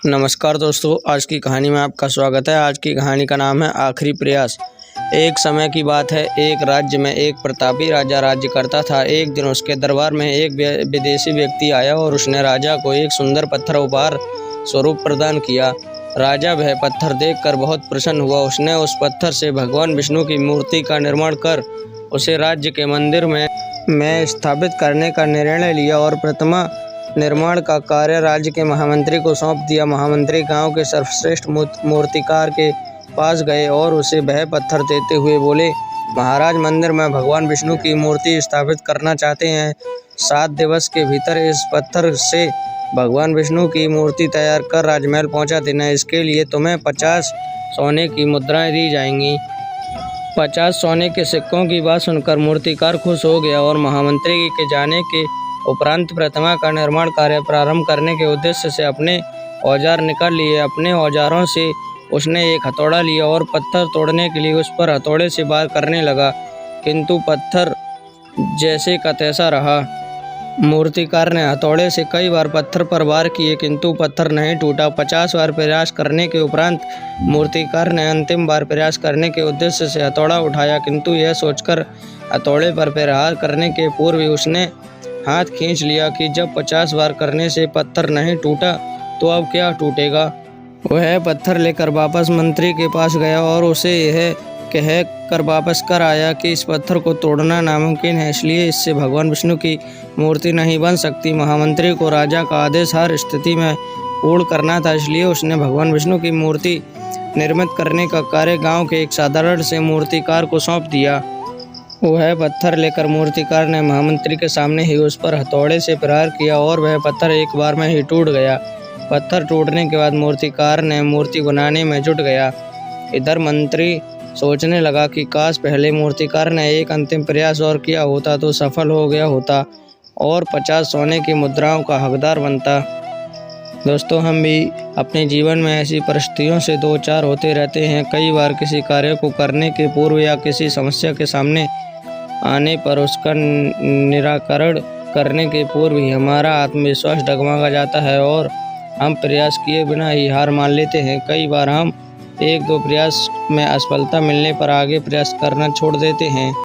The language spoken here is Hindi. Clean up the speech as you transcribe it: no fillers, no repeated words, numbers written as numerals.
नमस्कार दोस्तों, आज की कहानी में आपका स्वागत है। आज की कहानी का नाम है आखिरी प्रयास। एक समय की बात है, एक राज्य में एक प्रतापी राजा राज्य करता था। एक दिन उसके दरबार में एक विदेशी व्यक्ति आया और उसने राजा को एक सुंदर पत्थर उपहार स्वरूप प्रदान किया। राजा वह पत्थर देखकर बहुत प्रसन्न हुआ। उसने उस पत्थर से भगवान विष्णु की मूर्ति का निर्माण कर उसे राज्य के मंदिर में स्थापित करने का निर्णय लिया और प्रतिमा निर्माण का कार्य राज्य के महामंत्री को सौंप दिया। महामंत्री गांव के सर्वश्रेष्ठ मूर्तिकार के पास गए और उसे वह पत्थर देते हुए बोले, महाराज, मंदिर में भगवान विष्णु की मूर्ति स्थापित करना चाहते हैं। 7 दिवस के भीतर इस पत्थर से भगवान विष्णु की मूर्ति तैयार कर राजमहल पहुंचा देना। इसके लिए तुम्हें 50 सोने की मुद्राएं दी जाएंगी। 50 सोने के सिक्कों की बात सुनकर मूर्तिकार खुश हो गया और महामंत्री के जाने के उपरांत प्रतिमा का निर्माण कार्य प्रारंभ करने के उद्देश्य से अपने औजार निकाल लिए। अपने औजारों से उसने एक हथौड़ा लिया और पत्थर तोड़ने के लिए उस पर हथौड़े से वार करने लगा, किंतु पत्थर जैसे का तैसा रहा। मूर्तिकार ने हथौड़े से कई बार पत्थर पर वार किए, किंतु पत्थर नहीं टूटा। 50 बार प्रयास करने के उपरांत मूर्तिकार ने अंतिम बार प्रयास करने के उद्देश्य से हथौड़ा उठाया, किंतु यह सोचकर हथौड़े पर प्रहार करने के पूर्व ही उसने हाथ खींच लिया कि जब 50 बार करने से पत्थर नहीं टूटा तो अब क्या टूटेगा। वह पत्थर लेकर वापस मंत्री के पास गया और उसे यह कह कर वापस कर आया कि इस पत्थर को तोड़ना नामुमकिन है, इसलिए इससे भगवान विष्णु की मूर्ति नहीं बन सकती। महामंत्री को राजा का आदेश हर स्थिति में पूर्ण करना था, इसलिए उसने भगवान विष्णु की मूर्ति निर्मित करने का कार्य गाँव के एक साधारण से मूर्तिकार को सौंप दिया। वह पत्थर लेकर मूर्तिकार ने महामंत्री के सामने ही उस पर हथौड़े से प्रहार किया और वह पत्थर एक बार में ही टूट गया। पत्थर टूटने के बाद मूर्तिकार ने मूर्ति बनाने में जुट गया। इधर मंत्री सोचने लगा कि काश पहले मूर्तिकार ने एक अंतिम प्रयास और किया होता तो सफल हो गया होता और 50 सोने की मुद्राओं का हकदार बनता। दोस्तों, हम भी अपने जीवन में ऐसी परिस्थितियों से दो चार होते रहते हैं। कई बार किसी कार्य को करने के पूर्व या किसी समस्या के सामने आने पर उसका निराकरण करने के पूर्व ही हमारा आत्मविश्वास डगमगा जाता है और हम प्रयास किए बिना ही हार मान लेते हैं। कई बार हम 1-2 प्रयास में असफलता मिलने पर आगे प्रयास करना छोड़ देते हैं।